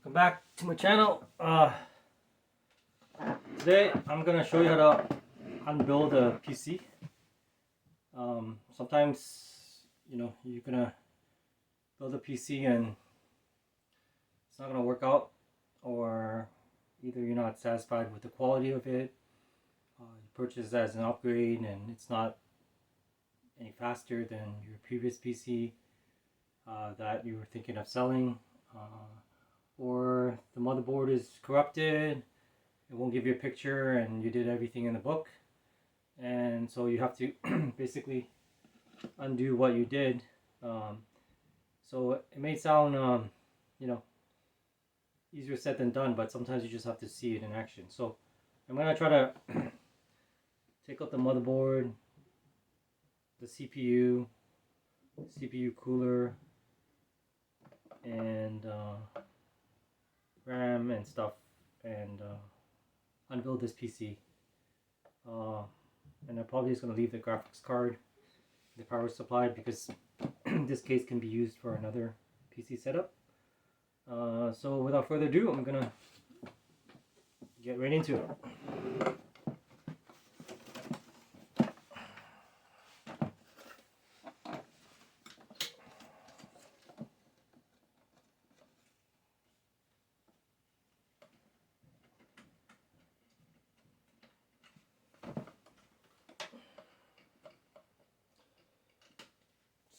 Welcome back to my channel. Today I'm gonna show you how to unbuild a PC. Sometimes you're gonna build a PC and it's not gonna work out, or either you're not satisfied with the quality of it, you purchase it as an upgrade and it's not any faster than your previous PC that you were thinking of selling. Or the motherboard is corrupted, it won't give you a picture and you did everything in the book, and so you have to basically undo what you did. So it may sound easier said than done, but sometimes you just have to see it in action. So I'm going to try to take out the motherboard, the CPU cooler, and RAM and stuff, and unbuild this PC. And I'm probably just going to leave the graphics card, the power supply, because this case can be used for another PC setup. So without further ado, I'm going to get right into it.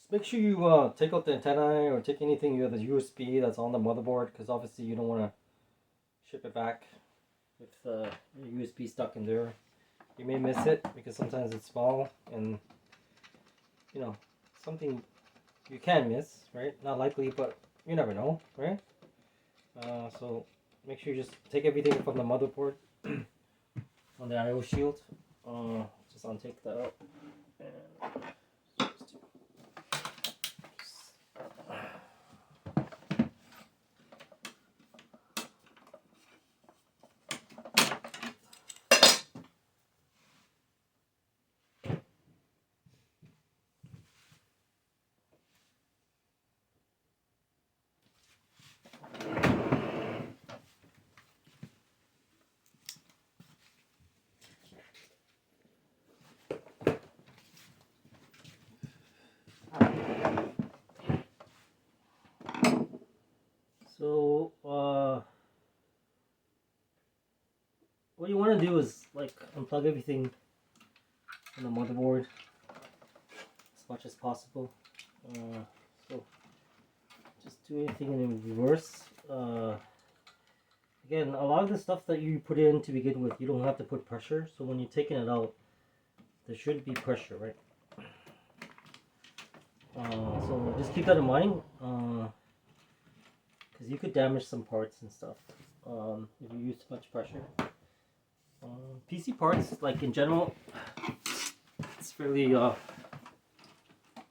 Make sure you take out the antennae or take anything, you have the USB that's on the motherboard, because obviously you don't want to ship it back with your USB stuck in there. You may miss it because sometimes it's small, and something you can miss, right? Not likely, but you never know, right? So make sure you just take everything from the motherboard on the I/O shield. Just untake that out. And so what you want to do is unplug everything from the motherboard as much as possible. So just do everything in reverse. Again, a lot of the stuff that you put in to begin with, you don't have to put pressure. So when you're taking it out, there should be pressure, right? So just keep that in mind, because you could damage some parts and stuff if you use too much pressure. PC parts, like in general, it's fairly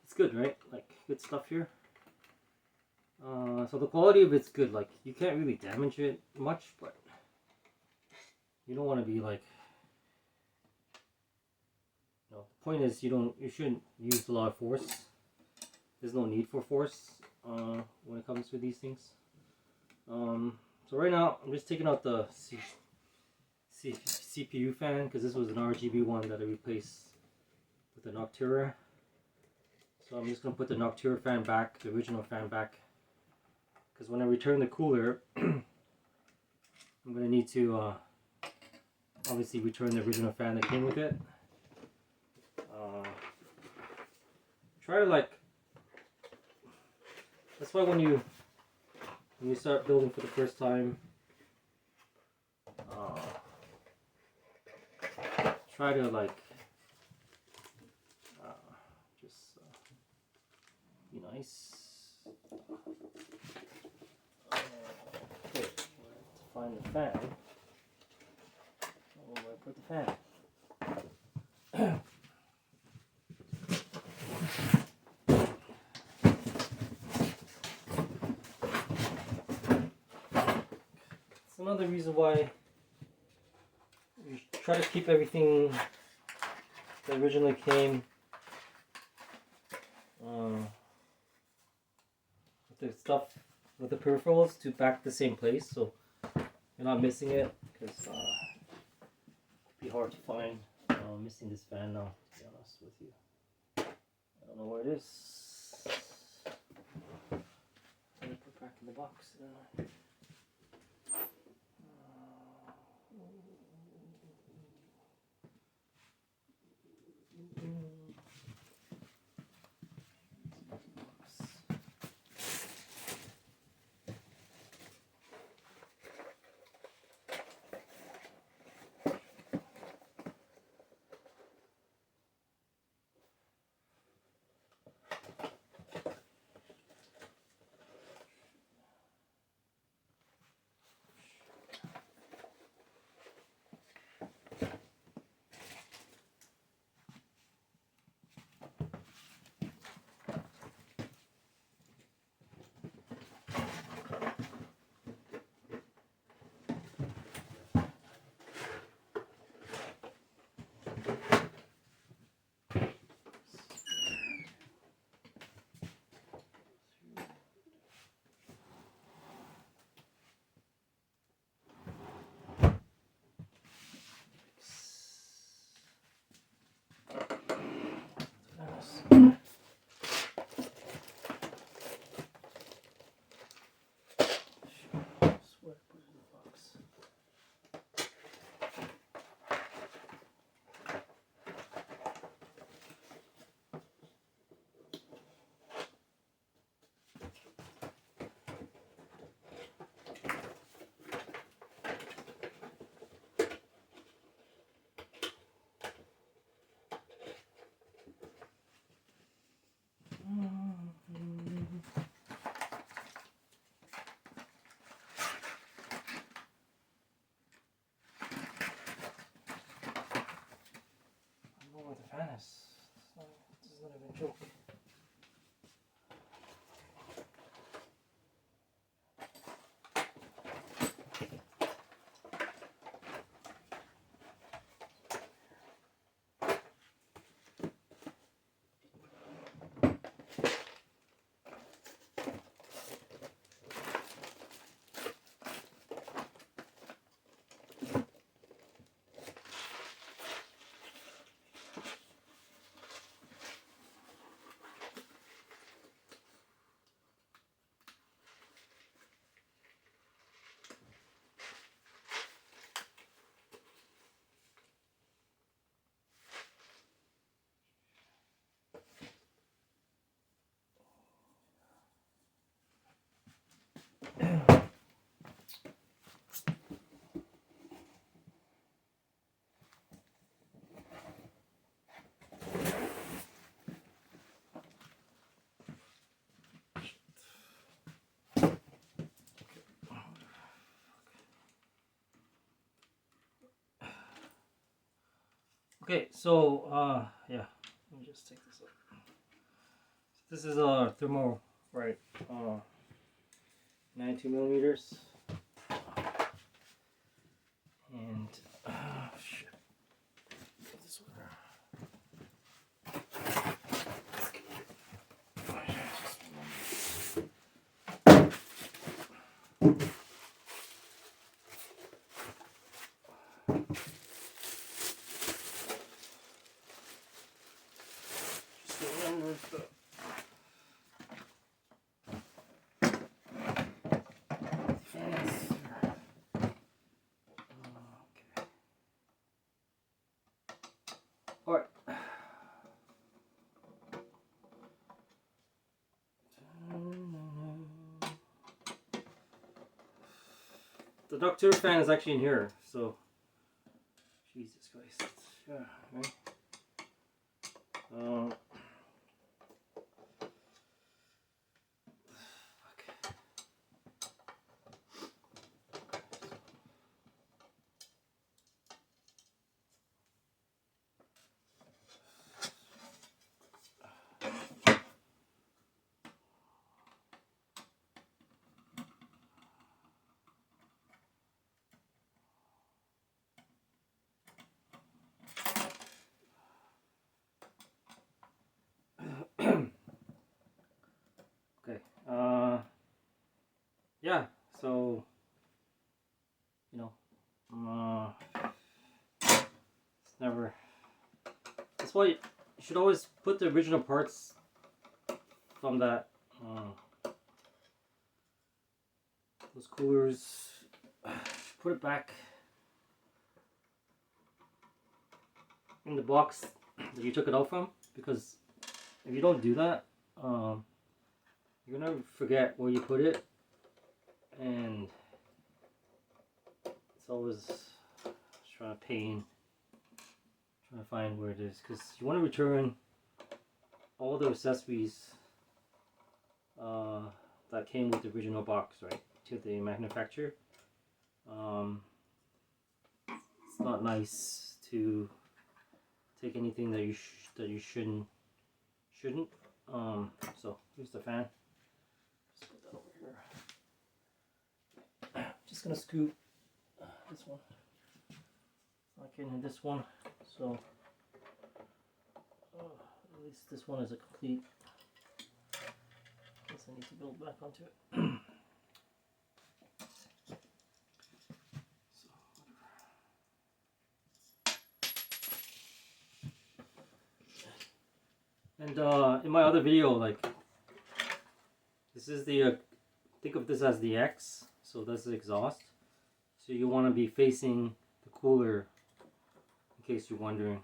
it's good, right? Like good stuff here. So the quality of it's good. Like you can't really damage it much, but you don't want to be like, the point is you shouldn't use a lot of force. There's no need for force when it comes to these things. So right now I'm just taking out the CPU fan, because this was an RGB one that I replaced with the Noctua. So I'm just going to put the Noctua fan back, the original fan back, because when I return the cooler I'm going to need to obviously return the original fan that came with it. Try to that's why when you start building for the first time, try to just be nice. Okay, to find the fan. Where do I put the fan? It's another reason why you try to keep everything that originally came with the stuff with the peripherals to back the same place, so you're not missing it, because it'd be hard to find. Missing this fan now, to be honest with you. I don't know where it is. I'm gonna put it back in the box. This is not even a joke. Okay, so yeah, let me just take this up. This is a thermal, right? 92 millimeters, and shit. This one. Alright. The ductile fan is actually in here, so Jesus Christ. Yeah, right. Okay. why you should always put the original parts from that those coolers, put it back in the box that you took it out from, because if you don't do that, you're gonna forget where you put it, and it's always trying to find where it is, because you want to return all the accessories that came with the original box, right, to the manufacturer. It's not nice to take anything that you shouldn't. So here's the fan. Just put that over here. Just gonna scoop this one. Like in this one. So at least this one is a complete. Guess I need to build back onto it. And in my other video, like, this is the think of this as the X, so that's the exhaust. So you want to be facing the cooler, in case you're wondering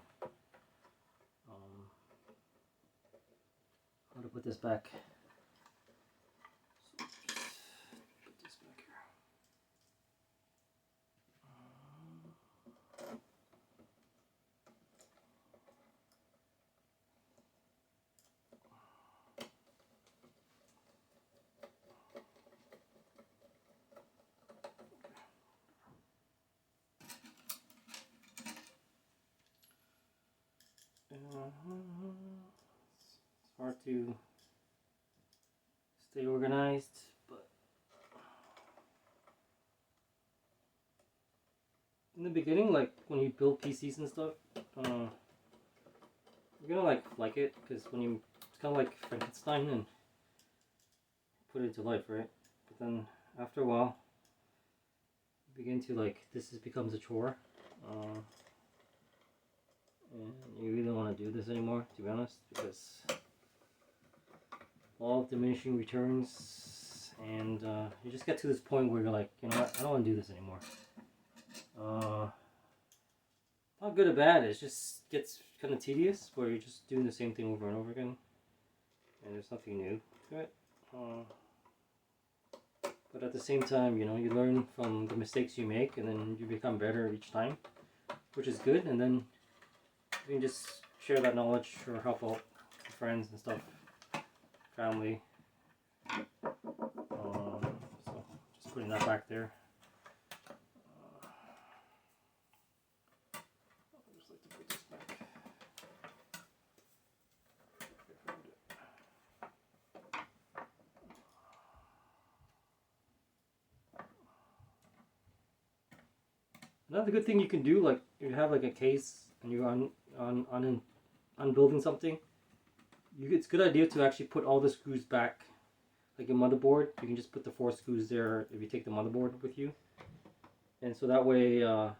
how to put this back. So just put this back here. It's hard to stay organized, but in the beginning, like when you build PCs and stuff, you're gonna like it, because when you, it's kind of like Frankenstein and put it to life, right? But then after a while, you begin to like, becomes a chore. And you really don't want to do this anymore, to be honest, because all diminishing returns, and you just get to this point where you're like, you know what, I don't want to do this anymore. Not good or bad, it just gets kind of tedious, where you're just doing the same thing over and over again, and there's nothing new to it. But at the same time, you know, you learn from the mistakes you make, and then you become better each time, which is good, and then you can just share that knowledge or help out friends and stuff, family. So just putting that back there. I just like to put this back. Another good thing you can do, like if you have like a case and you're unbuilding something, it's a good idea to actually put all the screws back, like a motherboard. You can just put the 4 screws there if you take the motherboard with you, and so that way when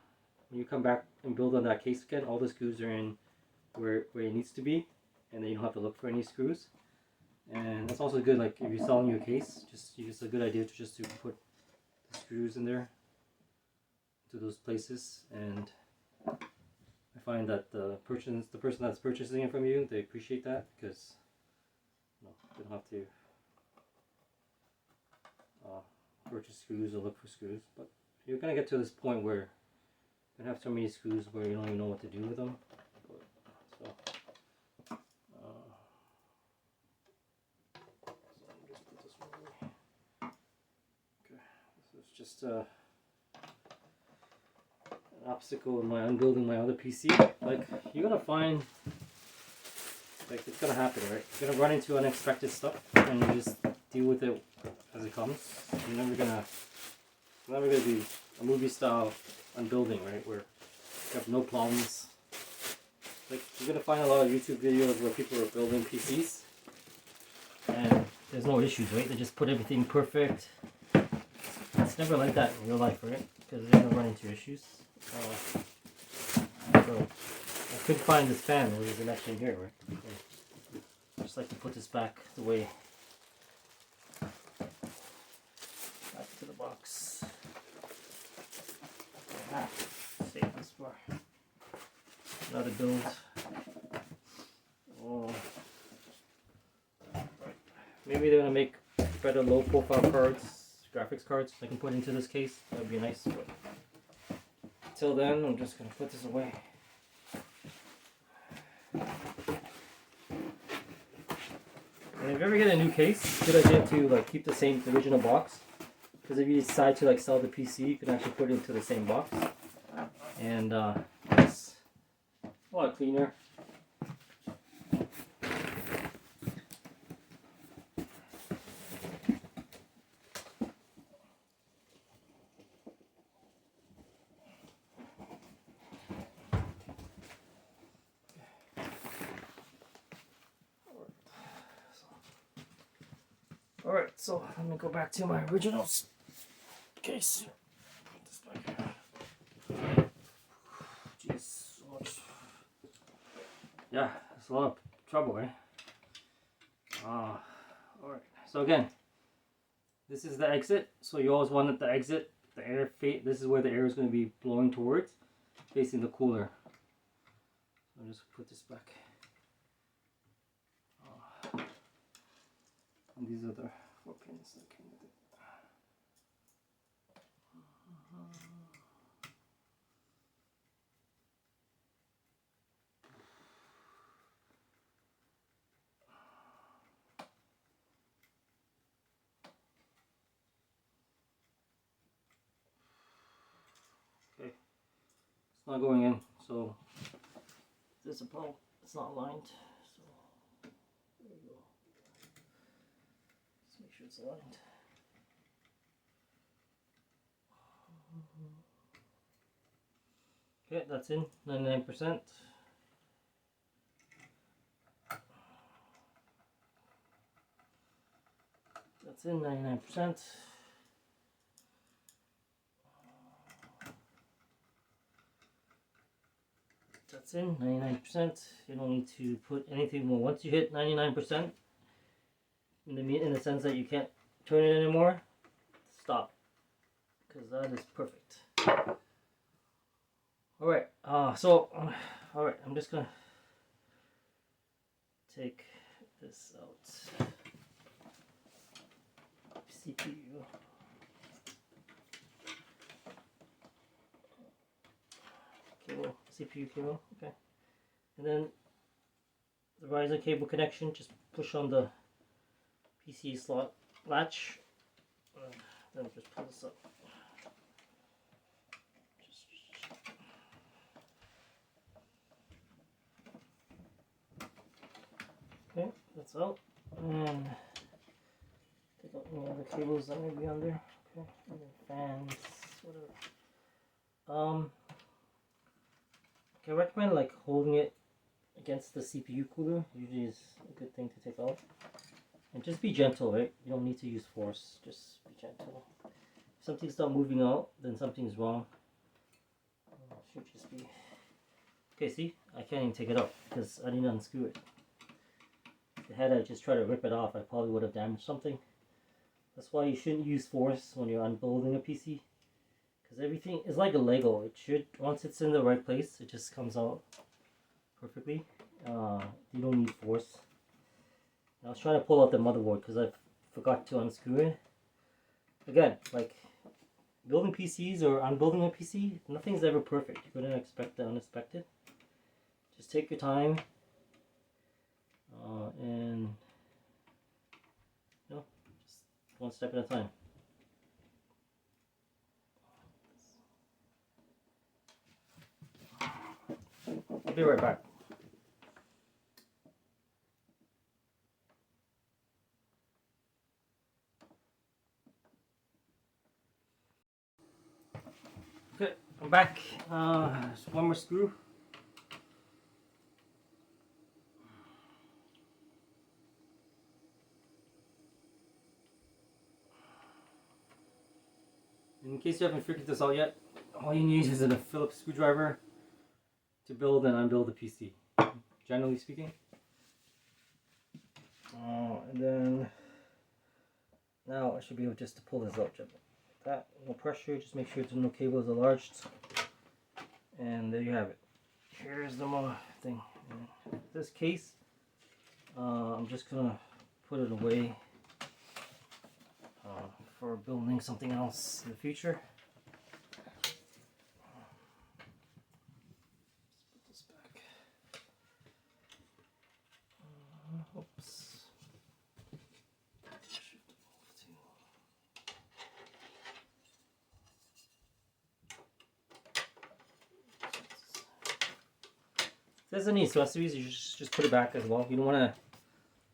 you come back and build on that case again, all the screws are in where it needs to be, and then you don't have to look for any screws. And that's also good, like if you're selling your case, just a good idea to put the screws in there to those places. And I find that the person that's purchasing it from you, they appreciate that, because you know, they don't have to purchase screws or look for screws. But you're gonna get to this point where you have so many screws where you don't even know what to do with them. So let me just put this one away. Okay, this is just an obstacle in my unbuilding my other PC. Like, you're gonna find, like, it's gonna happen, right? You're gonna run into unexpected stuff, and you just deal with it as it comes. You're never gonna be a movie style unbuilding, right? Where you have no problems. Like, you're gonna find a lot of YouTube videos where people are building PCs, and there's no issues, right? They just put everything perfect. It's never like that in real life, right? Because they're gonna run into issues. So I couldn't find this fan. It was actually in here, right? Okay. I just like to put this back the way. Back to the box. Save this for another build. Oh. Right. Maybe they're gonna make better low profile cards, graphics cards I can put into this case. That would be nice. But until then, I'm just gonna put this away. And if you ever get a new case, good idea to like keep the same original box. Because if you decide to like sell the PC, you can actually put it into the same box. And it's a lot cleaner. Alright, so let me go back to my original case. Put this back here. Jeez, so much. Yeah, it's a lot of trouble, eh? Alright, so again, this is the exit. So you always want the exit, the air this is where the air is going to be blowing towards, facing the cooler. I'll just put this back. And these are the 4 pins that came with it. Okay, it's not going in, so there's a problem. It's not aligned. So there we go. Let's make sure it's aligned. Okay, that's in 99%. That's in 99%. That's in 99%. You don't need to put anything more. Once you hit 99%, in the sense that you can't turn it anymore, stop, because that is perfect. All right. All right. I'm just gonna take this out. CPU. Cable, CPU cable, okay. And then the riser cable connection, just push on the PC slot latch. Then just pull this up. Okay, that's out. And take out any other cables that may be on there. Okay, and then fans, whatever. Okay, I recommend like holding it against the CPU cooler. Usually is a good thing to take out. And just be gentle, right? You don't need to use force. Just be gentle. If something's not moving out, then something's wrong. It should just be. Okay, see? I can't even take it out because I didn't unscrew it. Had I just tried to rip it off, I probably would have damaged something. That's why you shouldn't use force when you're unbuilding a PC, because everything is like a Lego. It should, once it's in the right place, it just comes out perfectly. You don't need force. I was trying to pull out the motherboard because I forgot to unscrew it. Again, like building PCs or unbuilding a PC, nothing's ever perfect. You're gonna expect the unexpected. Just take your time. And you know, just one step at a time. I'll be right back. Okay, I'm back. Just one more screw. In case you haven't figured this out yet, all you need is a Phillips screwdriver to build and unbuild a PC, generally speaking. And then now I should be able just to pull this out like that. No pressure, just make sure there's no cables enlarged. And there you have it. Here's the thing. This case, I'm just gonna put it away for building something else in the future. Let's put this back. Oops. If there's any accessories, you just put it back as well. You don't want to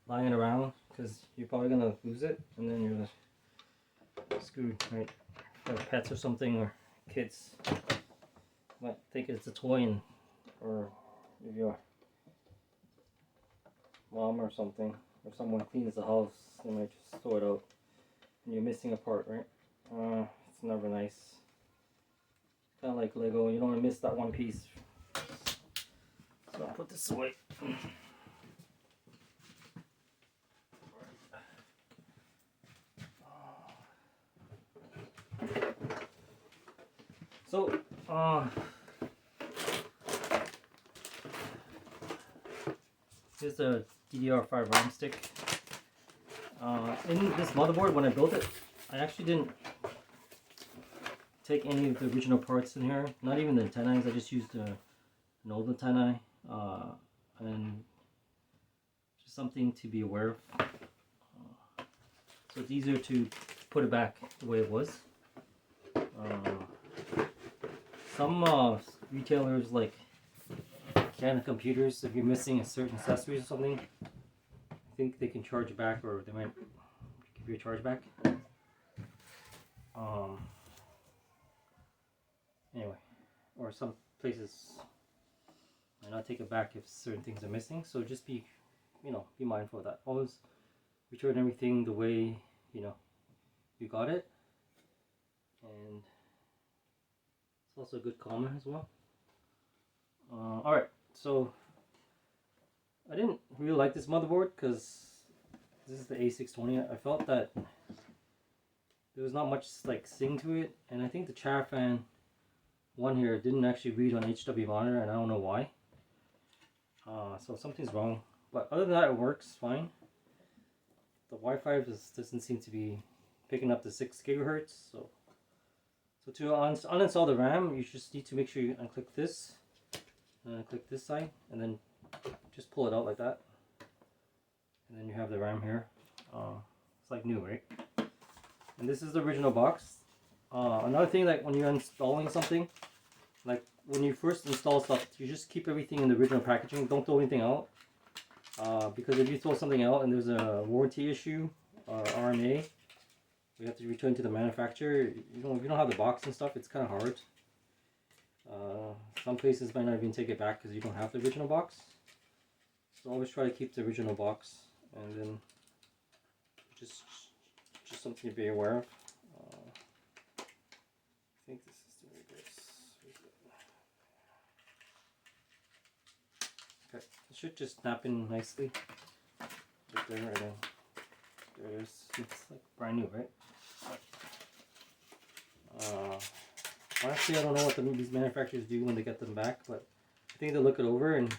lie it around because you're probably gonna lose it, and then you're screwed, right? For pets or something, or kids might think it's a toy, or if your mom or something, or someone cleans the house, they might just throw it out, and you're missing a part, right? It's never nice. Kind of like Lego, you don't want to miss that one piece. So I'll put this away. So, here's the DDR5 RAM stick. In this motherboard, when I built it, I actually didn't take any of the original parts in here. Not even the antennas. I just used an old antenna, and just something to be aware of. So it's easier to put it back the way it was. Some retailers like Canon Computers, if you're missing a certain accessories or something, I think they can charge you back, or they might give you a charge back. Anyway, or some places might not take it back if certain things are missing. So just be mindful of that. Always return everything the way you got it, and it's also a good comment as well. Alright, so I didn't really like this motherboard because this is the A620. I felt that there was not much like sing to it, and I think the chair fan one here didn't actually read on HW monitor, and I don't know why. So something's wrong, but other than that, it works fine. The Wi-Fi doesn't seem to be picking up the 6 gigahertz. So to uninstall the RAM, you just need to make sure you unclick this, and unclick this side, and then just pull it out like that, and then you have the RAM here. It's like new, right? And this is the original box. Another thing, like when you're installing something, like when you first install stuff, you just keep everything in the original packaging. Don't throw anything out, because if you throw something out and there's a warranty issue, RMA, you have to return to the manufacturer. If you don't have the box and stuff, it's kind of hard. Some places might not even take it back because you don't have the original box. So always try to keep the original box, and then just something to be aware of. I think this is the reverse. Okay, it should just snap in nicely. Right there, right there. There it is. It's like brand new, right? Honestly, I don't know what these manufacturers do when they get them back, but I think they'll look it over, and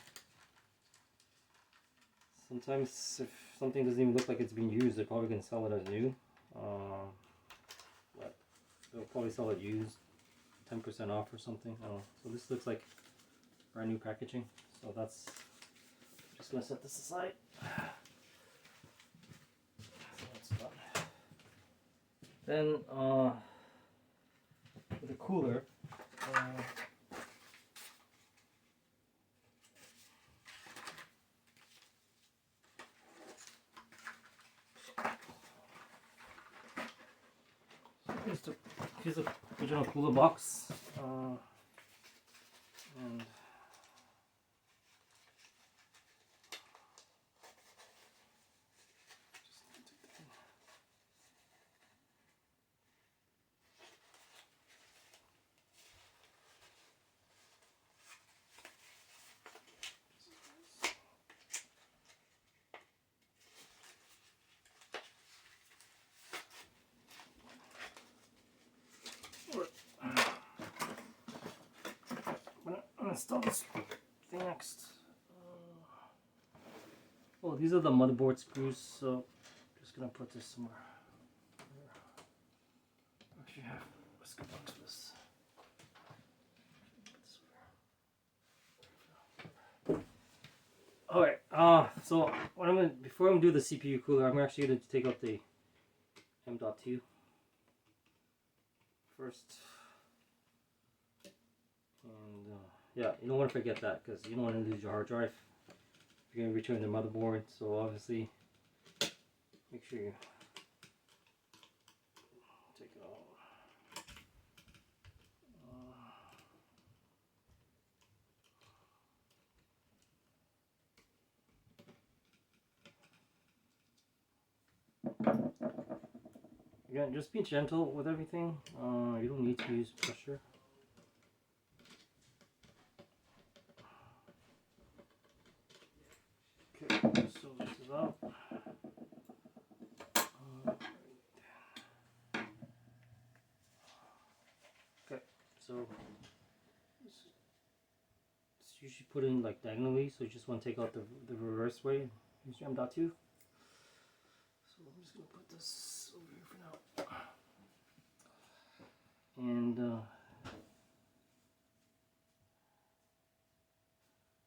sometimes if something doesn't even look like it's being used, they're probably going to sell it as new. But they'll probably sell it used, 10% off or something. I don't know. So this looks like brand new packaging. So that's just going to set this aside. So that's done. Then with the cooler, here's the original cooler box, and install this thing next. Oh, these are the motherboard screws, so I'm just gonna put this somewhere. Actually, let's go back to this. All right. So what I'm gonna before I'm do the CPU cooler, I'm actually gonna take out the M.2 first, and yeah, you don't want to forget that because you don't want to lose your hard drive. You're gonna return the motherboard, so obviously make sure you take it all. Again, just be gentle with everything. You don't need to use pressure. Okay, so this is out. Okay, so it's usually put in like diagonally, so you just want to take out the reverse way. Use your M.2. So I'm just gonna put this over here for now. And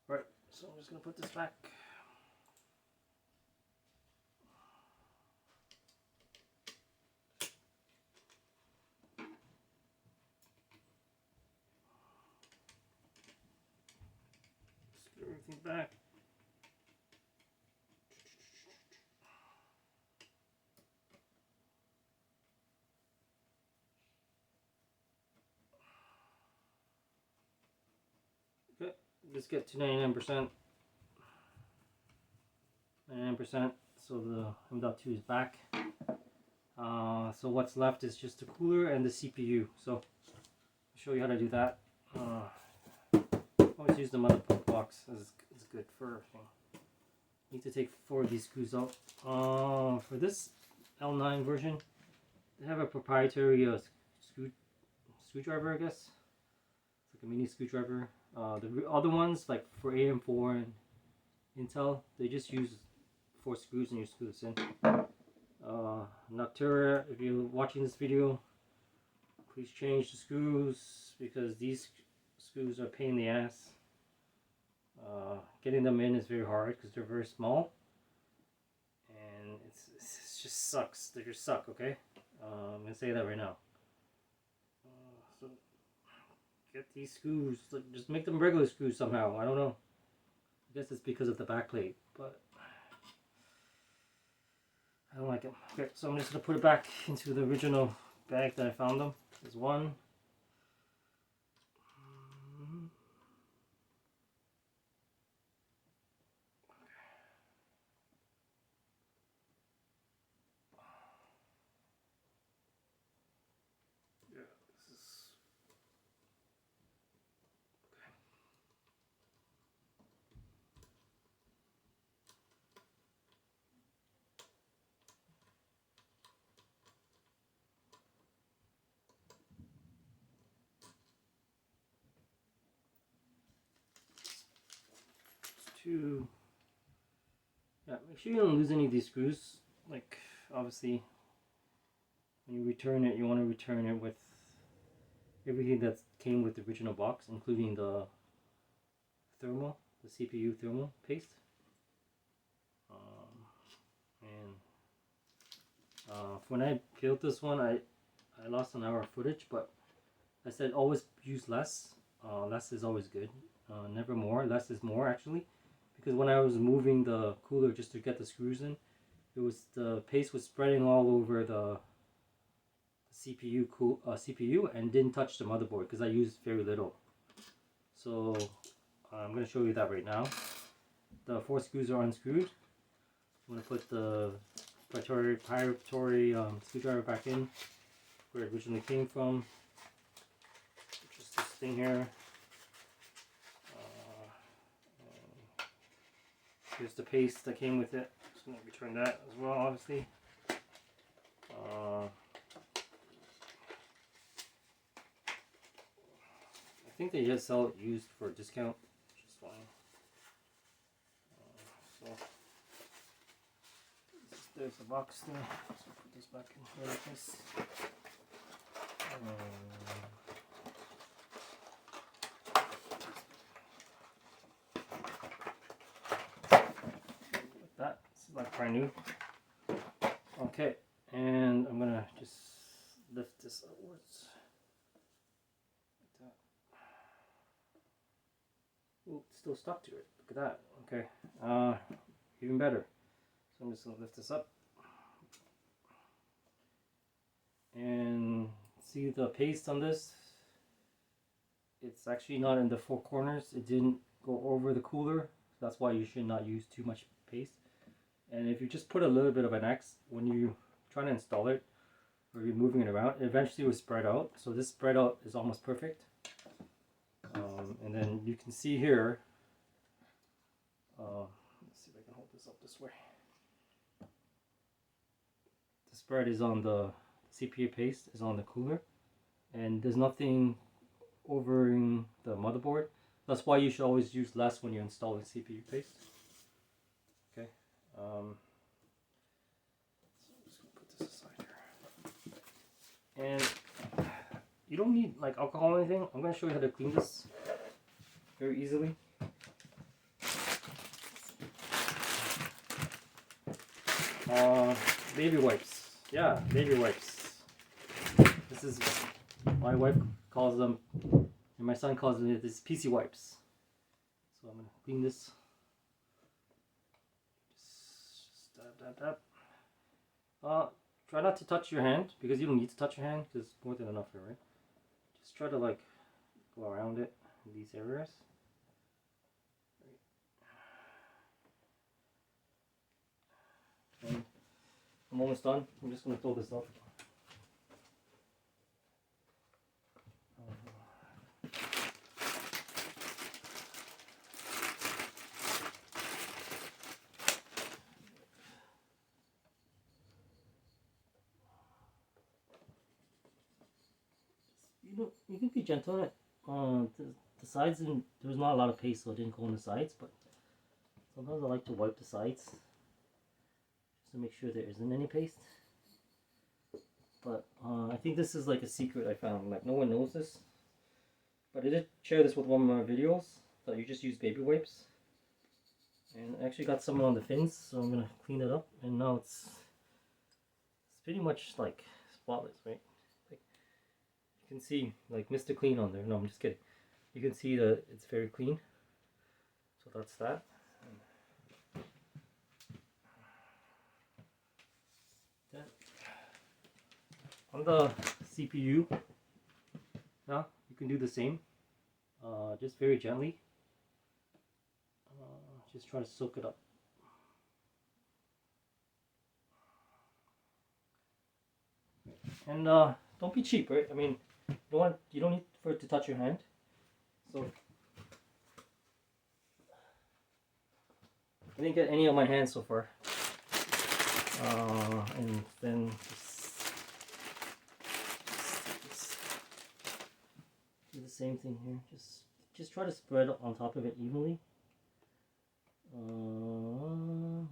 right, so I'm just gonna put this back. Screw everything back. Okay, just get to 99%. 99%. So the M.2 is back. So what's left is just the cooler and the CPU. So I'll show you how to do that. Always use the motherboard box as it's good for everything. Need to take 4 of these screws out. For this L9 version, they have a proprietary screwdriver, I guess. It's like a mini screwdriver. The other ones, like for AM4 and Intel, they just use 4 screws and you screw this in. Noctura, if you're watching this video, please change the screws because these screws are a pain in the ass. Getting them in is very hard because they're very small, and it just sucks. They just suck. Okay, I'm gonna say that right now. So get these screws. Just make them regular screws somehow. I don't know. I guess it's because of the backplate, but I don't like it. Okay, so I'm just gonna put it back into the original bag that I found them. There's one. Yeah, this is two. Yeah, make sure you don't lose any of these screws. Like, obviously, when you return it, you want to return it with everything that came with the original box, including the thermal, the CPU thermal paste. When I built this one, I lost an hour of footage, but I said always use less. Less is always good. Never more. Less is more, actually. Because when I was moving the cooler just to get the screws in, the paste was spreading all over the CPU and didn't touch the motherboard because I used very little. So I'm going to show you that right now. The 4 screws are unscrewed. I'm going to put the proprietary screwdriver back in where it originally came from. Just this thing here. Here's the paste that came with it. Just going to return that as well, obviously. I think they just sell it used for a discount, which is fine. So there's the box there. So put this back in here like this. Like that. This is like brand new. Okay, and I'm gonna just lift this upwards. Like that. Ooh, it's still stuck to it. Look at that. Okay. Even better. So I'm just gonna lift this up. And see the paste on this? It's actually not in the four corners. It didn't go over the cooler. That's why you should not use too much paste. And if you just put a little bit of an X when you try to install it, or you're moving it around, it eventually will spread out. So this spread out is almost perfect. And then you can see here, let's see if I can hold this up this way. The spread is on the CPU paste, is on the cooler, and there's nothing overing the motherboard. That's why you should always use less when you're installing CPU paste. Okay. So I'm just gonna put this aside here. And you don't need like alcohol or anything. I'm gonna show you how to clean this very easily. Baby wipes. Yeah, baby wipes. This is, my wife calls them, and my son calls them, this PC wipes. So I'm gonna clean this. Just dab. Try not to touch your hand, because you don't need to touch your hand, because it's more than enough here, right? Just try to like go around it in these areas. And I'm almost done. I'm just going to throw this up. You can be gentle on it. The sides, there was not a lot of paste, so it didn't go on the sides, but sometimes I like to wipe the sides just to make sure there isn't any paste. But I think this is like a secret I found. Like no one knows this, but I did share this with one of my videos that you just use baby wipes, and I actually got some on the fins, so I'm gonna clean it up. And now it's pretty much like spotless, right? Like you can see like Mr. Clean on there. No, I'm just kidding. You can see that it's very clean. So that's that. On the CPU, now you can do the same, just very gently. Just try to soak it up. And don't be cheap, right? I mean, you don't need for it to touch your hand. So I didn't get any on my hands so far. And then do the same thing here. Just try to spread on top of it evenly. And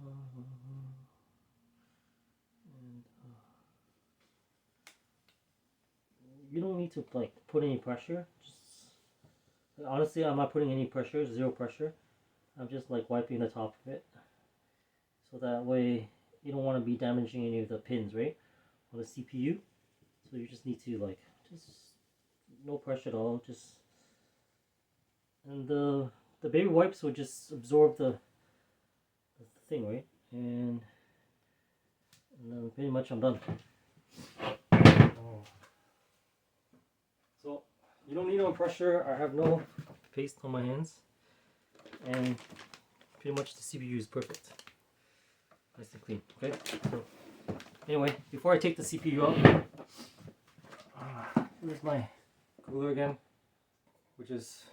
you don't need to like put any pressure. Honestly, I'm not putting any pressure, zero pressure. I'm just like wiping the top of it, so that way you don't want to be damaging any of the pins, right, on the CPU. So you just need to like just no pressure at all. And the baby wipes will just absorb the thing, right? And then pretty much I'm done. So you don't need no pressure. I have no paste on my hands, and pretty much the CPU is perfect. Nice and clean. Okay. So anyway, before I take the CPU out, here's my cooler again, which is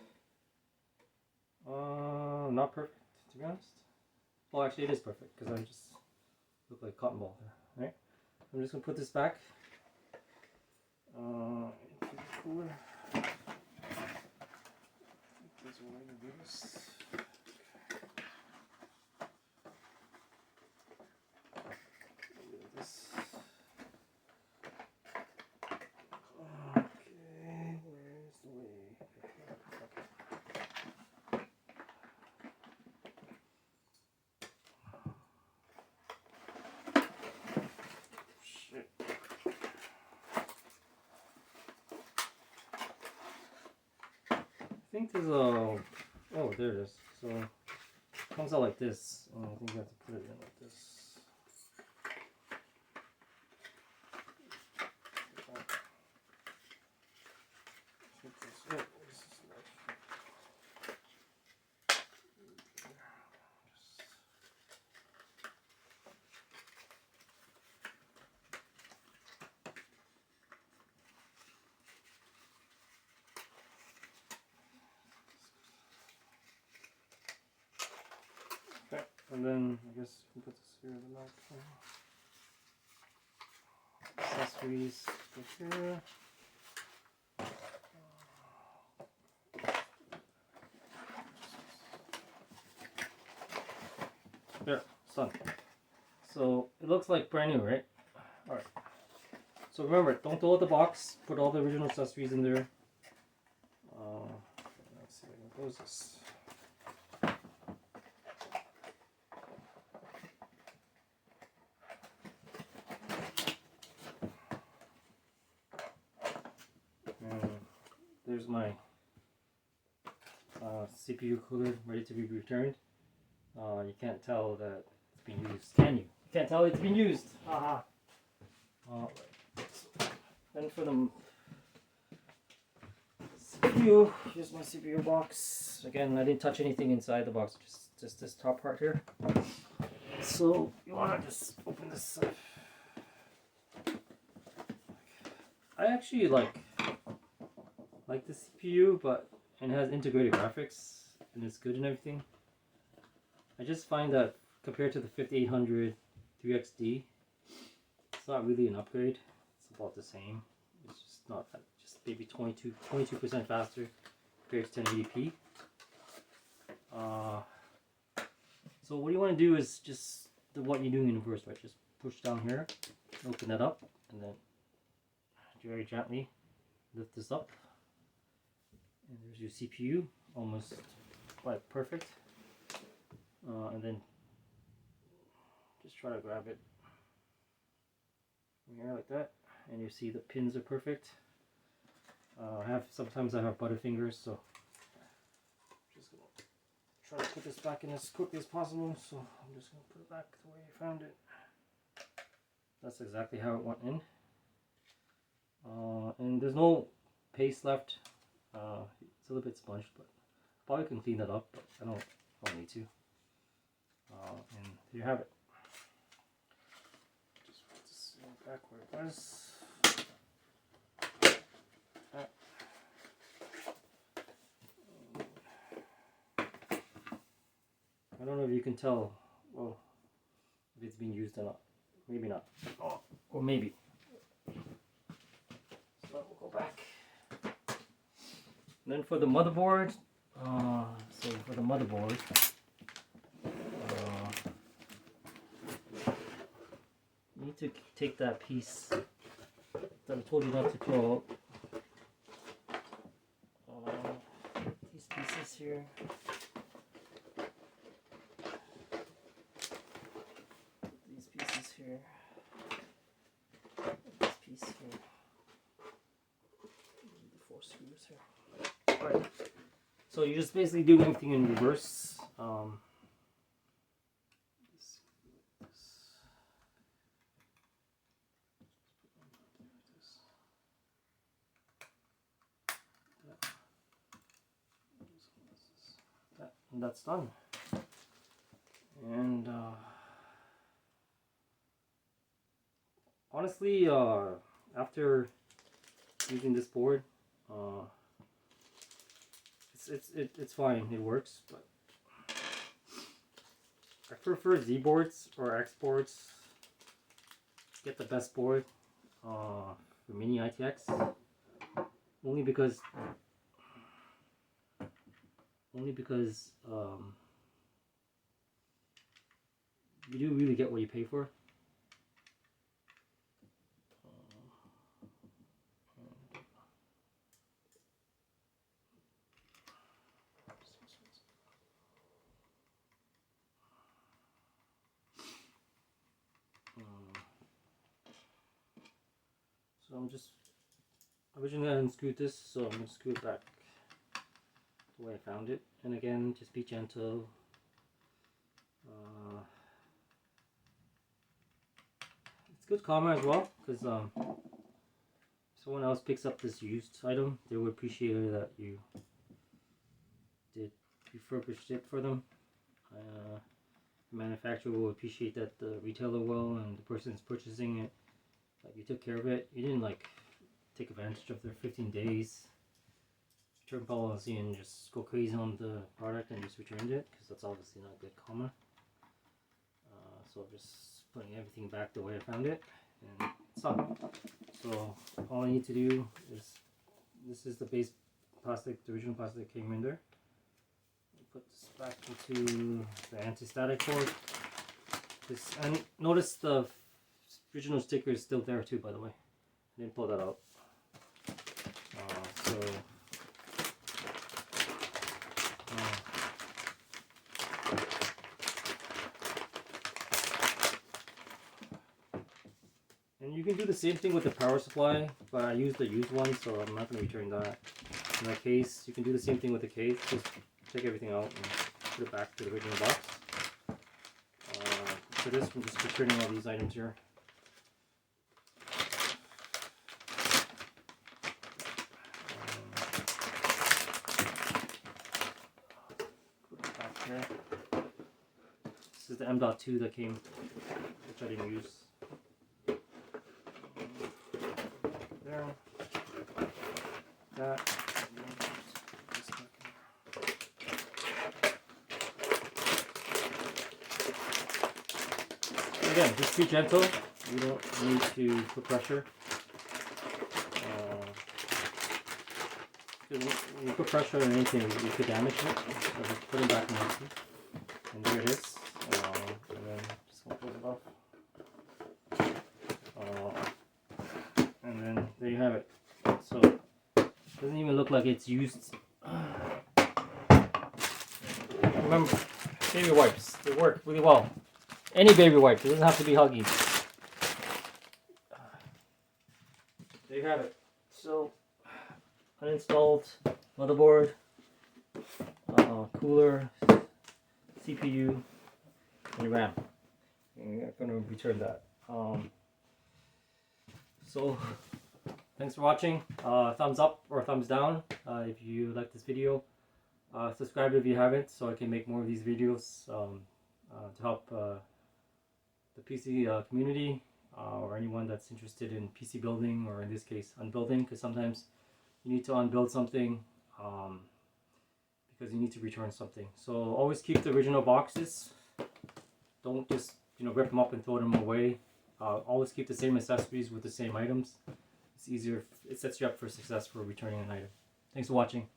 not perfect, to be honest. Well, actually it is perfect because I just look like a cotton ball there, right? I'm just gonna put this back into the cooler. there a way to do this? This. Okay, where's the way? Shit. I think there's a. Oh, there it is. So it comes out like this, and I think you have to put it in like this. Okay, and then I guess we can put this here in the back. Accessories go here. There, it's done. So it looks like brand new, right? Alright. So remember, don't throw out the box. Put all the original accessories in there. Let's see if I can close this. And there's my CPU cooler ready to be returned. You can't tell that it's been used, can you? You can't tell it's been used. Haha. Alright. Then for the CPU, here's my CPU box. Again, I didn't touch anything inside the box, just this top part here. So you want to just open this up. I actually like the CPU, but it has integrated graphics and it's good and everything. I just find that compared to the 5800 3XD, it's not really an upgrade. It's about the same. It's just not, just maybe 22% faster compared to 1080p. So what you want to do is just what you're doing in reverse, right? Just push down here, open that up, and then very gently lift this up. And there's your CPU, almost quite perfect. And then just try to grab it from here like that, and you see the pins are perfect. Sometimes I have butterfingers, so I'm just gonna try to put this back in as quickly as possible. So I'm just gonna put it back the way I found it. That's exactly how it went in. And there's no paste left. It's a little bit sponged, but probably can clean that up, but I don't need to. And there you have it. Just put this back where it was. I don't know if you can tell, well, if it's been used or not. Maybe not. Oh, or maybe. So we'll go back. And then for the motherboard, you need to take that piece that I told you not to throw out. These pieces here. These pieces here. This piece here. The 4 screws here. Right. So you're just basically doing everything in reverse. And that's done. And honestly, after using this board, it's fine. It works, but I prefer Z boards or X boards. Get the best board for mini ITX, only because only because you do really get what you pay for. So I'm just originally I unscrewed this, so I'm gonna screw it back the way I found it. And again, just be gentle. It's good karma as well, because if someone else picks up this used item, they would appreciate it that you did refurbished it for them. The manufacturer will appreciate that the retailer will, and the person is purchasing it, like you took care of it. You didn't like take advantage of their 15 days return policy and just go crazy on the product and just returned it, because that's obviously not good karma. So I'm just putting everything back the way I found it, and it's done. So all I need to do is, this is the base plastic, the original plastic that came in there. Put this back into the anti-static cord. This, and notice the original sticker is still there too, by the way. I didn't pull that out. And you can do the same thing with the power supply, but I used the used one, so I'm not going to return that. In that case, you can do the same thing with the case. Just take everything out and put it back to the original box. For this, I'm just returning all these items here. Put it back here. This is the M.2 that came, which I didn't use. There. That. Again, just be gentle. You don't need to put pressure. When you put pressure on anything, you could damage it. So just put it back nicely. And there it is. And then just want to close it off. And then there you have it. So it doesn't even look like it's used. Remember, baby wipes, they work really well. Any baby wipe, it doesn't have to be Huggies. There you have it. So, uninstalled motherboard, cooler, CPU, and RAM. And I'm going to return that. So, thanks for watching. Thumbs up or thumbs down if you like this video. Subscribe if you haven't, so I can make more of these videos to help the PC community or anyone that's interested in PC building, or in this case unbuilding, because sometimes you need to unbuild something because you need to return something. So always keep the original boxes. Don't just rip them up and throw them away. Always keep the same accessories with the same items. It's easier. It sets you up for success for returning an item. Thanks for watching.